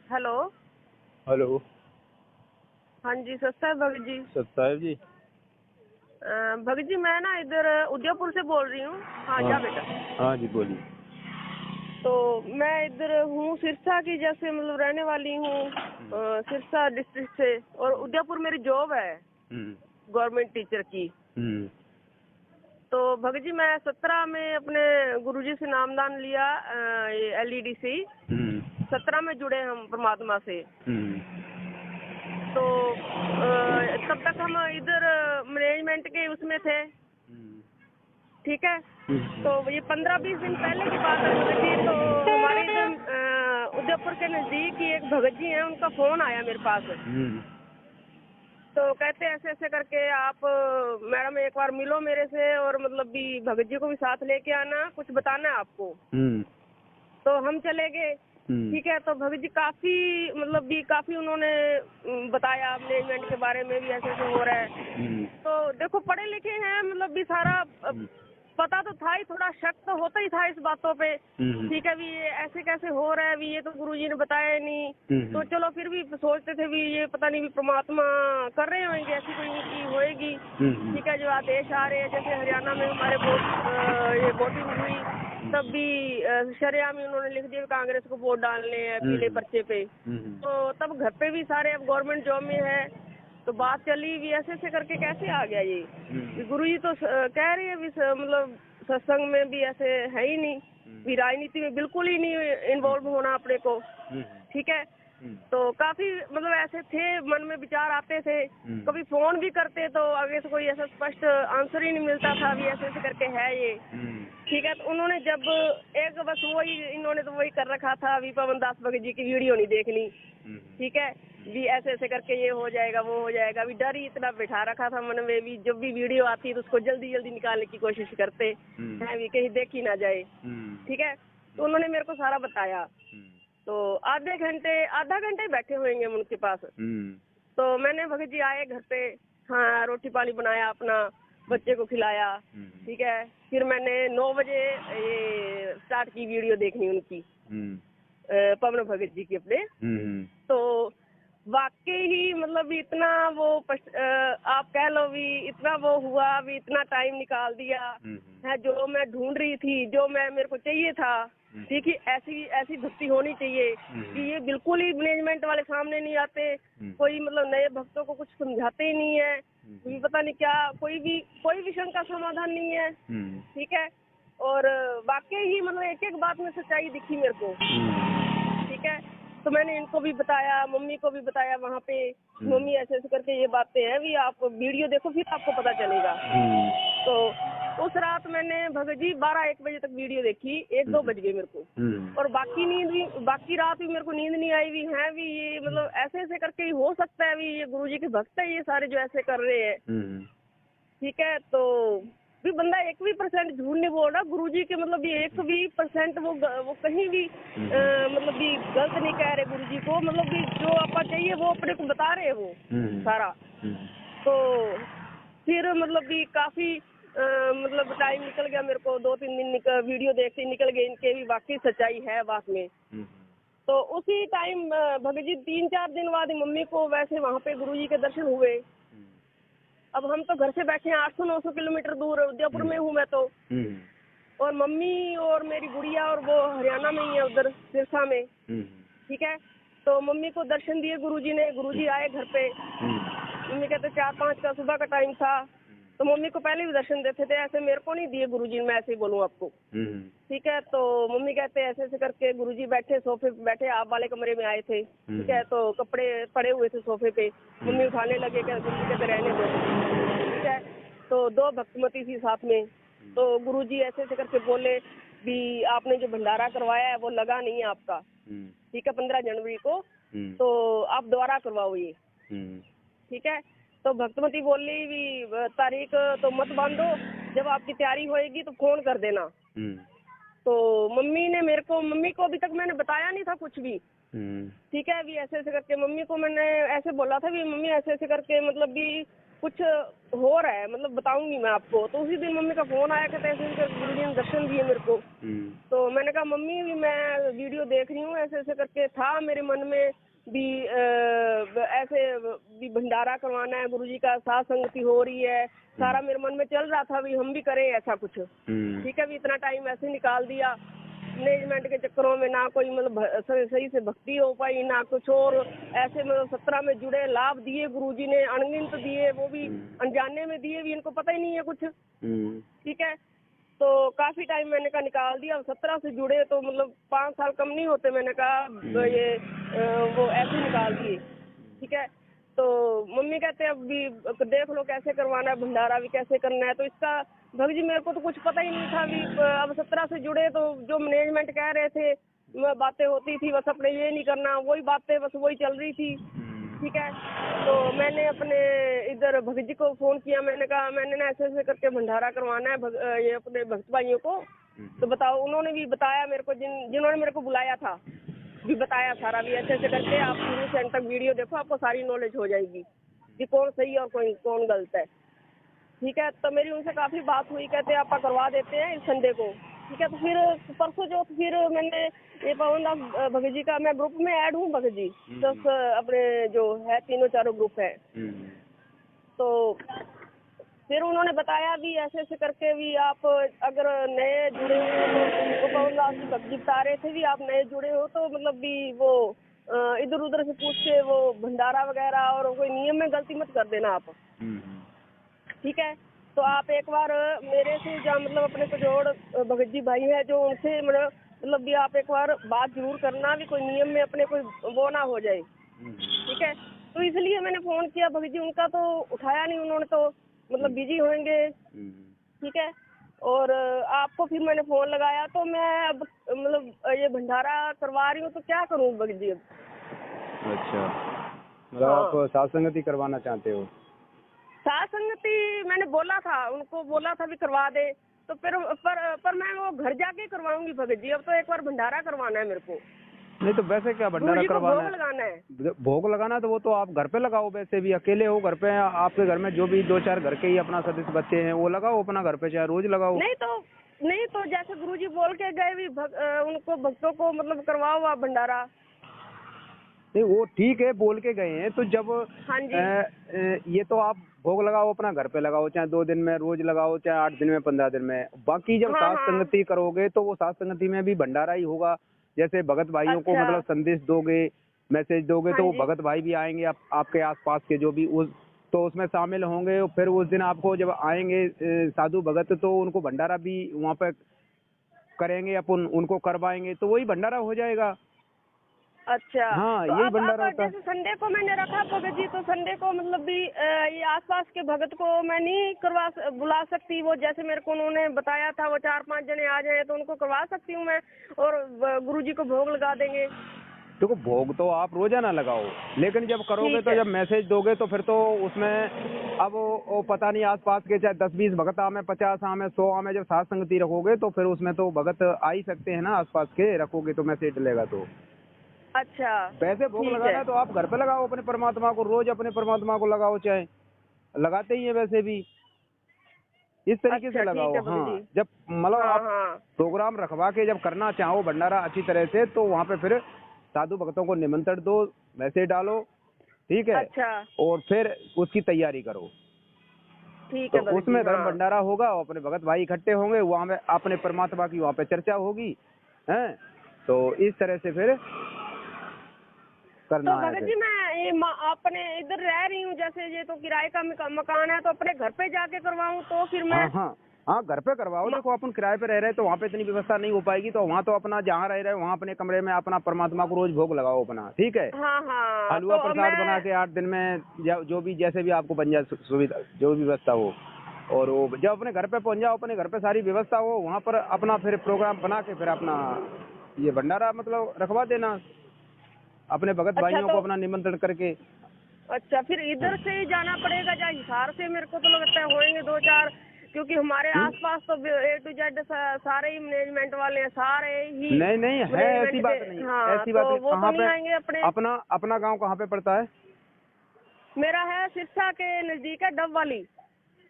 Hello. Hello. हाँ जी, सस्ता है भगत जी। सत्ताईस जी। भगत जी मैं ना इधर उदयपुर से बोल रही हूँ। हाँ जा बेटा। हाँ जी बोलिए। तो मैं इधर हूँ सिरसा की, जैसे मतलब रहने वाली हूँ सिरसा डिस्ट्रिक्ट से, और उदयपुर मेरी जॉब है गवर्नमेंट टीचर की। तो भगत जी मैं 17 में अपने गुरुजी से नामदान लिया, ये LED से 17 में जुड़े हम परमात्मा से। तो तब तक हम इधर मैनेजमेंट के उसमें थे, ठीक है। तो ये 15-20 दिन पहले की बात है भगत जी। तो हमारे इधर उदयपुर के नजदीक ही एक भगत जी हैं, उनका फोन आया मेरे पास। तो कहते ऐसे ऐसे करके आप मैडम एक बार मिलो मेरे से, और मतलब भी भगत जी को भी साथ लेके आना, कुछ बताना है आपको। तो हम चले गए, ठीक है। तो भगत जी काफी मतलब भी काफी उन्होंने बताया मैनेजमेंट के बारे में भी, ऐसे ऐसे हो रहा है। तो देखो पढ़े लिखे हैं, मतलब भी सारा पता तो था ही, थोड़ा शक तो होता ही था इस बातों पे, ठीक है। भी ये ऐसे कैसे हो रहा है, भी ये तो गुरुजी ने बताया नहीं। तो चलो फिर भी सोचते थे भी ये पता नहीं भी परमात्मा कर रहे होंगे, ऐसी कोई उनकी होएगी, ठीक है। जो आदेश आ रहे हैं, जैसे हरियाणा में हमारे ये वोटिंग हुई, तब भी शरेआम उन्होंने लिख दिया कांग्रेस को वोट डालने हैं पीले पर्चे पे। तो तब घर पे भी सारे अब गवर्नमेंट जॉब में है। तो बात चली भी ऐसे ऐसे करके कैसे आ गया ये। गुरुजी तो कह रहे हैं भी मतलब सत्संग में भी ऐसे है ही नहीं, भी राजनीति में बिल्कुल ही नहीं इन्वॉल्व होना अपने को, ठीक है। तो काफी मतलब ऐसे थे, मन में विचार आते थे। कभी फोन भी करते तो आगे से कोई ऐसा स्पष्ट आंसर ही नहीं मिलता था, भी ऐसे ऐसे करके है ये, ठीक है। तो उन्होंने जब एक बस वही इन्होंने तो वही कर रखा था, अभी पवन दास भगत जी की वीडियो नहीं देखनी, ठीक है। भी ऐसे ऐसे करके ये हो जाएगा वो हो जाएगा, अभी डर ही इतना बैठा रखा था मन में, भी जब भी वीडियो आती है तो उसको जल्दी जल्दी निकालने की कोशिश करते हैं, भी कहीं देखी ना जाए, ठीक है। तो उन्होंने मेरे को सारा बताया। तो आधा घंटे बैठे हुएंगे हम उनके पास। तो मैंने भगत जी आए घर पे, हाँ रोटी पानी बनाया, अपना बच्चे को खिलाया, ठीक है। फिर मैंने 9 बजे ये स्टार्ट की वीडियो देखनी उनकी, पवन भगत जी की अपने। तो वाकई ही मतलब इतना वो आप कह लो भी इतना वो हुआ, भी इतना टाइम निकाल दिया है, जो मैं ढूंढ रही थी, जो मेरे को चाहिए था, ठीक है। ऐसी ऐसी भक्ति होनी चाहिए कि ये बिल्कुल ही मैनेजमेंट वाले सामने नहीं आते, कोई मतलब नए भक्तों को कुछ समझाते ही नहीं है, भी पता नहीं क्या, कोई विषय का समाधान नहीं है, ठीक है। और वाकई ही मतलब एक एक बात में सच्चाई दिखी मेरे को, ठीक है। तो मैंने इनको भी बताया, मम्मी को भी बताया वहाँ पे, मम्मी ऐसे ऐसे करके ये बातें हैं, भी आप वीडियो देखो फिर आपको पता चलेगा। तो उस रात मैंने भगत जी 12-1 बजे तक वीडियो देखी, 1-2 बज गए मेरे को। और बाकी रात भी मेरे को नींद नहीं आई, भी है भी ये मतलब ऐसे ऐसे करके ही हो सकता है, भी ये गुरुजी के भक्त है ये सारे जो ऐसे कर रहे हैं, ठीक है। तो भी बंदा 1% झूठ नहीं बोल रहा, गुरुजी के मतलब ये 120% वो कहीं भी मतलब भी गलत नहीं कह रहे गुरुजी को, मतलब भी जो आपका चाहिए वो अपने को बता रहे हैं वो सारा। तो फिर मतलब भी काफी मतलब टाइम निकल गया मेरे को, 2-3 दिन वीडियो देखते निकल गए, इनके भी वाकई सच्चाई है बात में। तो उसी टाइम भगत जी 3-4 दिन बाद मम्मी को वैसे वहाँ पे गुरुजी के दर्शन हुए। अब हम तो घर से बैठे हैं 800-900 किलोमीटर दूर, उदयपुर में हूँ मैं तो, और मम्मी और मेरी गुड़िया और वो हरियाणा में ही है उधर सिरसा में, ठीक है। तो मम्मी को दर्शन दिए गुरुजी ने, गुरुजी आए घर पे। मम्मी कहते 4-5 का सुबह का टाइम था, तो मम्मी को पहले भी दर्शन देते थे, ऐसे मेरे को नहीं दिए गुरुजी ने, मैं ऐसे ही बोलूँ आपको, ठीक है। तो मम्मी कहते ऐसे ऐसे करके गुरुजी बैठे सोफे पे बैठे, आप वाले कमरे में आए थे, ठीक है। तो कपड़े पड़े हुए थे सोफे पे, मम्मी उठाने लगे, गुरुजी कहते रहने दो, ठीक है। तो 2 भक्तमती थी साथ में। तो गुरुजी ऐसे ऐसे करके बोले भी आपने जो भंडारा करवाया है वो लगा नहीं है आपका, ठीक है, 15 जनवरी को, तो आप दोबारा करवाओ ये, ठीक है। तो भक्तमती बोली भी तारीख तो मत बांधो, जब आपकी तैयारी होएगी तो फोन कर देना। तो मम्मी को अभी तक मैंने बताया नहीं था कुछ भी, ठीक है। भी ऐसे ऐसे करके मम्मी को मैंने ऐसे बोला था भी मम्मी ऐसे ऐसे करके मतलब भी कुछ हो रहा है, मतलब बताऊंगी मैं आपको। तो उसी दिन मम्मी का फोन आया, कहते ऐसे गुरु जी ने दर्शन दिए मेरे को। तो मैंने कहा मम्मी भी मैं वीडियो देख रही हूँ, ऐसे ऐसे करके था मेरे मन में भी ऐसे भी भंडारा करवाना है, गुरुजी का साथ संगति हो रही है, सारा मेरे मन में चल रहा था भी हम भी करें ऐसा कुछ। ठीक है, भी इतना टाइम ऐसे निकाल दिया मैनेजमेंट के चक्करों में, ना कोई मतलब सही से भक्ति हो पाई ना कुछ, और ऐसे मतलब 17 में जुड़े, लाभ दिए गुरुजी ने अनगिनत दिए, वो भी अनजाने में दिए भी, इनको पता ही नहीं है कुछ। ठीक है, तो काफी टाइम मैंने कहा निकाल दिया। 17 से जुड़े तो मतलब 5 साल कम नहीं होते, मैंने कहा ये वो ऐसे निकाल दिए। ठीक है, तो मम्मी कहते हैं अब भी देख लो कैसे करवाना है, भंडारा भी कैसे करना है। तो इसका भग जी मेरे को तो कुछ पता ही नहीं था भी। अब 17 से जुड़े तो जो मैनेजमेंट कह रहे थे बातें होती थी, बस अपने ये नहीं करना, वही बातें बस वही चल रही थी। ठीक है, तो मैंने अपने इधर भगत जी को फोन किया, मैंने कहा मैंने ना ऐसे ऐसे करके भंडारा करवाना है ये अपने भक्त भाइयों को, तो बताओ। उन्होंने भी बताया मेरे को, जिन्होंने मेरे को बुलाया था भी बताया सारा भी, ऐसे ऐसे करके आप शुरू से अंत तक वीडियो देखो, आपको सारी नॉलेज हो जाएगी कि कौन सही और कौन गलत है। ठीक है, तो मेरी उनसे काफी बात हुई, कहते आप करवा देते हैं इस संडे को। ठीक है, तो फिर परसों जो फिर मैंने ये पवनदास भगत जी का, मैं ग्रुप में ऐड हूँ भगत जी, 10 अपने जो है 3-4 ग्रुप है। तो फिर उन्होंने बताया भी ऐसे ऐसे करके भी आप अगर नए जुड़े हो तो पवनदास जी भगत जी बता रहे थे भी आप नए जुड़े हो तो मतलब भी वो इधर उधर से पूछ के वो भंडारा वगैरह और कोई नियम में गलती मत कर देना आप। ठीक है, तो आप एक बार मेरे से या मतलब अपने कजोड़ भगत जी भाई है जो, उनसे मतलब भी आप एक बार बात जरूर करना भी, कोई नियम में अपने कोई वो ना हो जाए। ठीक है, तो इसलिए मैंने फोन किया भगत जी, उनका तो उठाया नहीं, उन्होंने तो मतलब बिजी होंगे। ठीक है, और आपको फिर मैंने फोन लगाया, तो मैं अब मतलब ये भंडारा करवा रही हूँ, तो क्या करूँ भगत जी अब? अच्छा, मतलब आप साथ संगति करवाना चाहते हो? साथ संगति मैंने बोला था, उनको बोला था भी करवा दे, तो फिर पर मैं वो घर जाके करवाऊंगी भगत जी। अब तो एक बार भंडारा करवाना है मेरे को। नहीं तो वैसे क्या भंडारा करवाना है? भोग लगाना है। भोग लगाना है तो वो तो आप घर पे लगाओ, वैसे भी अकेले हो घर पे, आपके घर में जो भी 2-4 घर के ही अपना सदस्य बच्चे हैं वो लगाओ अपना घर पे, चाहे रोज लगाओ। नहीं तो जैसे गुरुजी बोल के गए भी उनको भक्तों को मतलब करवाओ आप भंडारा। नहीं वो ठीक है, बोल के गए हैं, तो जब हाँ जी। ये तो आप भोग लगाओ अपना घर पे लगाओ, चाहे 2 दिन में रोज लगाओ, चाहे 8 दिन में 15 दिन में। बाकी जब साथ संगति करोगे तो वो साथ संगति में भी भंडारा ही होगा। जैसे भगत भाइयों को मतलब संदेश दोगे, मैसेज दोगे, तो वो भगत भाई भी आएंगे आपके आसपास के जो भी तो उसमें शामिल होंगे। फिर उस दिन आपको जब आएंगे साधु भगत, तो उनको भंडारा भी वहाँ पे करेंगे, अपन उनको करवाएंगे, तो वही भंडारा हो जाएगा। अच्छा, हाँ, तो यही भंडारा होता है। जैसे संडे को मैंने रखा भगत जी, तो संडे को मतलब भी ये आसपास के भगत को मैं नहीं बुला सकती? वो जैसे मेरे को उन्होंने बताया था वो 4-5 जने आ जाए तो उनको करवा सकती हूँ मैं, और गुरुजी को भोग लगा देंगे। देखो भोग तो आप रोजाना लगाओ, लेकिन जब करोगे तो जब मैसेज दोगे तो फिर तो उसमें अब वो पता नहीं आसपास के चाहे 10-20 भगत आमे, 50 आमे, 100 आमे, जब साथ संगति रखोगे तो फिर उसमें तो भगत आ ही सकते हैं ना आसपास के, रखोगे तो मैसेज डलेगा तो। अच्छा, वैसे भोग लगाना है तो आप घर पे लगाओ अपने परमात्मा को, रोज अपने परमात्मा को लगाओ, चाहे लगाते ही है वैसे भी, इस तरीके से लगाओ। हाँ, जब मतलब आप प्रोग्राम रखवा के जब करना चाहो भंडारा अच्छी तरह से, तो वहाँ पे फिर साधु भक्तों को निमंत्रण दो, मैसेज डालो, ठीक है। अच्छा, और फिर उसकी तैयारी करो। ठीक है, तो उसमें धर्म भंडारा होगा, अपने भगत भाई इकट्ठे होंगे, वहाँ में अपने परमात्मा की वहाँ पे चर्चा होगी, हैं। तो इस तरह से फिर करना है। तो भगत जी मैं ये अपने इधर रह रही हूँ, जैसे ये तो किराए का मकान है, तो अपने घर पे जाके करवाऊँ तो फिर मैं? हाँ, घर पे करवाओ। देखो अपन किराए पे रह रहे हैं तो वहाँ पे इतनी व्यवस्था नहीं हो पाएगी, तो वहाँ तो अपना जहाँ रह रहे हैं वहाँ अपने कमरे में अपना परमात्मा को रोज भोग लगाओ अपना, ठीक है। हलवा प्रसाद बना के 8 दिन में जो भी जैसे भी आपको बन जाए सुविधा, जो भी व्यवस्था हो, और वो जब अपने घर पे पहुँच जाओ, अपने घर पे सारी व्यवस्था हो, वहाँ पर अपना फिर प्रोग्राम बना के फिर अपना ये भंडारा मतलब रखवा देना अपने भगत भाइयों को अपना निमंत्रण करके। अच्छा, फिर इधर से ही जाना पड़ेगा या हिसार से? मेरे को तो लगता है होंगे 2-4, क्योंकि हमारे आसपास तो A to Z सारे ही मैनेजमेंट वाले हैं, सारे ही। नहीं है, ऐसी बात नहीं। हाँ, ऐसी बात तो नहीं। वो तो नहीं आएंगे अपने? अपना गांव कहाँ पे पड़ता है? मेरा है सिरसा के नजदीक है, डब वाली।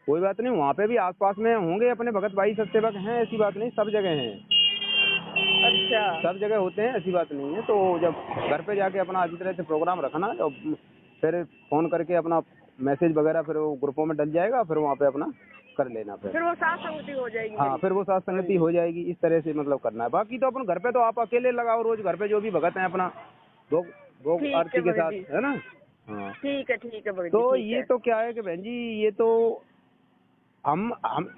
कोई बात नहीं, वहाँ पे भी आसपास में होंगे अपने भगत भाई सत्सेवक हैं, ऐसी बात नहीं, सब जगह हैं। अच्छा, सब जगह होते हैं, ऐसी बात नहीं है। तो जब घर पे जाके अपना अच्छी तरह से प्रोग्राम रखना, और फिर फोन करके अपना मैसेज वगैरह फिर वो ग्रुपों में डल जाएगा, फिर वहाँ पे अपना कर लेना, फिर वो साथ संगति हो जाएगी। हाँ, फिर वो साथ संगति हो जाएगी। इस तरह से मतलब करना है। बाकी तो अपन घर पे तो आप अकेले लगाओ रोज, घर पे जो भी भगत हैं अपना भोग आरती के साथ, है ना। हाँ ठीक है भगत जी। तो ये तो क्या है कि बहन जी, ये तो हम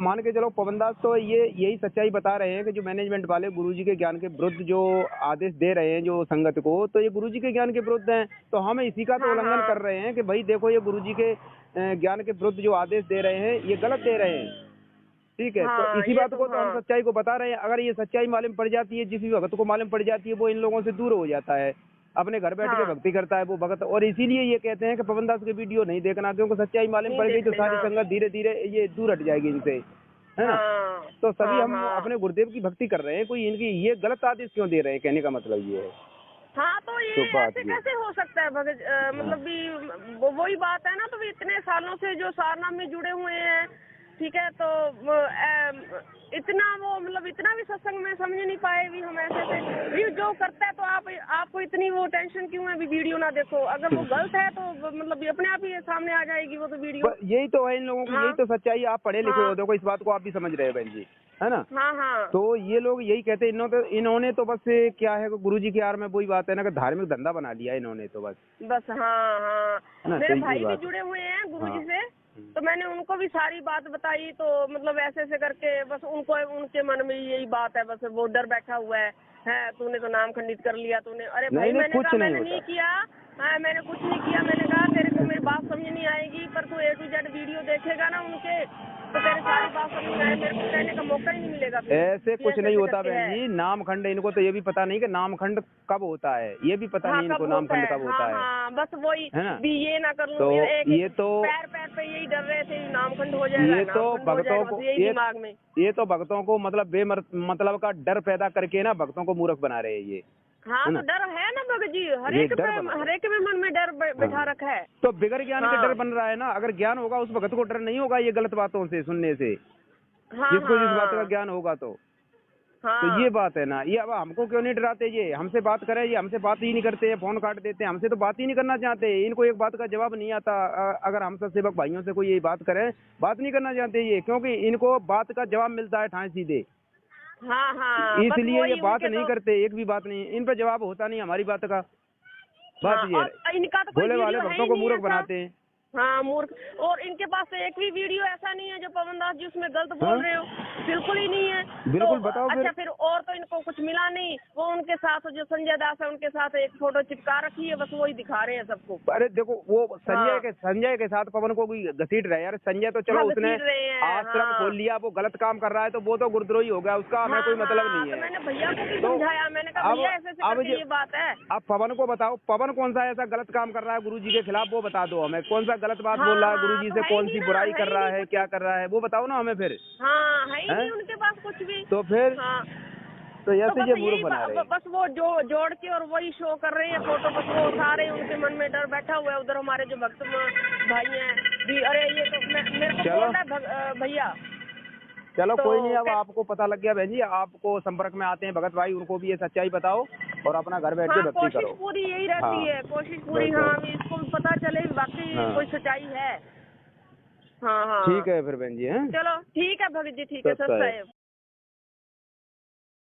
मान के चलो, पवन दास तो यही सच्चाई बता रहे हैं कि जो मैनेजमेंट वाले गुरुजी के ज्ञान के विरुद्ध जो आदेश दे रहे हैं जो संगत को, तो ये गुरुजी के ज्ञान के विरुद्ध हैं। तो हम इसी का तो उल्लंघन कर रहे हैं कि भाई देखो, ये गुरुजी के ज्ञान के विरुद्ध जो आदेश दे रहे हैं ये गलत दे रहे हैं। ठीक है, तो इसी बात को तो हम सच्चाई को बता रहे हैं। अगर ये सच्चाई मालूम पड़ जाती है, जिस भी भगत को मालूम पड़ जाती है, वो इन लोगों से दूर हो जाता है, अपने घर बैठ के भक्ति करता है वो भगत। और इसीलिए ये कहते हैं कि पवन दास के वीडियो नहीं देखना, क्योंकि सच्चाई मालूम पड़ गई तो सारी संगत धीरे धीरे ये दूर हट जाएगी इनसे, है ना। तो सभी हम अपने गुरुदेव की भक्ति कर रहे हैं, कोई इनकी ये गलत आदेश क्यों दे रहे हैं, कहने का मतलब ये है। हाँ, तो ये ऐसे कैसे हो सकता है भगत, मतलब भी वही बात है ना। तो इतने सालों से जो सारनाम में जुड़े हुए हैं, ठीक है, तो इतना वो मतलब इतना भी सत्संग में समझ नहीं पाए भी हम ऐसे जो करता है। तो आपको इतनी वो टेंशन क्यों है भी वीडियो ना देखो? अगर वो गलत है तो मतलब अपने आप ही सामने आ जाएगी वो तो वीडियो। यही तो है इन लोगों की, यही तो सच्चाई। आप पढ़े लिखे हो, देखो इस बात को आप भी समझ रहे हैं बहन जी, है ना। हाँ। तो ये लोग यही कहते हैं, इन्होंने तो बस क्या है, गुरुजी की यार में वही बात है ना कि धार्मिक धंधा बना लिया इन्होंने तो बस। हाँ। मेरे भाई भी जुड़े हुए हैं गुरुजी से, तो मैंने उनको भी सारी बात बताई। तो मतलब ऐसे करके बस उनके मन में यही बात है, बस वो डर बैठा हुआ है तूने तो नाम खंडित कर लिया तूने। अरे भाई, मैंने कहा मैंने नहीं किया, मैंने कुछ नहीं किया। मैंने कहा तेरे को मेरी बात समझ नहीं आएगी, पर तू A to Z वीडियो देखेगा ना उनके, तो तेरे सारी बात समझ में आए, मेरे को कहने का मौका ही नहीं मिलेगा। ऐसे कुछ नहीं होता बहन जी। नामखंड इनको तो ये भी पता नहीं कि नामखंड कब होता है, ये भी पता नहीं इनको नामखंड कब होता है। बस वही है ना, भी ये ना कर लूं। तो ये तो पैर पे यही डर रहे थे नामखंड हो जाएगा। ये तो भक्तों को यही दिमाग में, ये तो भक्तों को मतलब मतलब का डर पैदा करके ना भक्तों को मूर्ख बना रहे हैं ये। हाँ, तो डर है ना भगत जी, हरेक के मन में डर बैठा रखा है। तो बिगर ज्ञान के डर बन रहा है ना। अगर ज्ञान होगा उस भगत को डर नहीं होगा ये गलत बातों से सुनने से, जिसको जिस बात का ज्ञान होगा तो ये बात है ना। ये अब हमको क्यों नहीं डराते, ये हमसे बात करें, ये हमसे बात ही नहीं करते, फोन काट देते हैं, हमसे तो बात ही नहीं करना चाहते। इनको एक बात का जवाब नहीं आता। अगर हम सब सेवक भाइयों से कोई ये बात करें, बात नहीं करना चाहते ये, क्योंकि इनको बात का जवाब मिलता है ठाए सीधे। हाँ, इसलिए ये बात नहीं करते, एक भी बात नहीं इन पर जवाब होता नहीं हमारी बात का। बात ये है, इनका तो भोले वाले भक्तों को मूर्ख बनाते हैं। हाँ, मूर्ख। और इनके पास तो एक भी वीडियो ऐसा नहीं है जो पवन दास जी उसमें गलत बोल रहे हो, बिल्कुल ही नहीं है। बिल्कुल, तो बताओ अच्छा, फिर और तो इनको कुछ मिला नहीं। वो उनके साथ जो संजय दास है उनके साथ एक फोटो चिपका रखी है, बस वही दिखा रहे हैं सबको। अरे देखो, वो संजय के साथ पवन को भी घसीट रहे यार। संजय तो चलो उसने आश्रम खोल लिया, वो गलत काम कर रहा है तो वो तो गुरुद्रोही हो गया, उसका हमें कोई मतलब नहीं है। मैंने भैया को भी समझाया, मैंने कहा भैया ऐसे ये बात है। अब पवन को बताओ, पवन कौन सा ऐसा गलत काम कर रहा है गुरुजी के खिलाफ, वो बता दो हमें। कौन सा गलत बात बोल रहा है गुरुजी से, कौन सी बुराई कर रहा है, क्या कर रहा है, वो बताओ ना हमें फिर। हाँ, है ही नहीं उनके पास कुछ भी। तो फिर तो ऐसे ये मूर्ख बना रहे हैं। बस वो जोड़ के और वही शो कर रहे हैं फोटो, बस वो सारे उनके मन में डर बैठा हुआ है। उधर हमारे जो भक्त भाई हैं भी, अरे ये तो मेरे को बोल रहा है भैया। चलो कोई नहीं, अब आपको पता लग गया बहन जी, आपको संपर्क में आते हैं भगत भाई, उनको भी ये सच्चाई बताओ और अपना घर बैठ के भक्ति करो। कोशिश पूरी यही रहती है, कोशिश पूरी। हाँ, इसको भी पता चले बाकी कोई सच्चाई है। हाँ, ठीक है फिर बहन जी। चलो ठीक है भगत जी, ठीक है।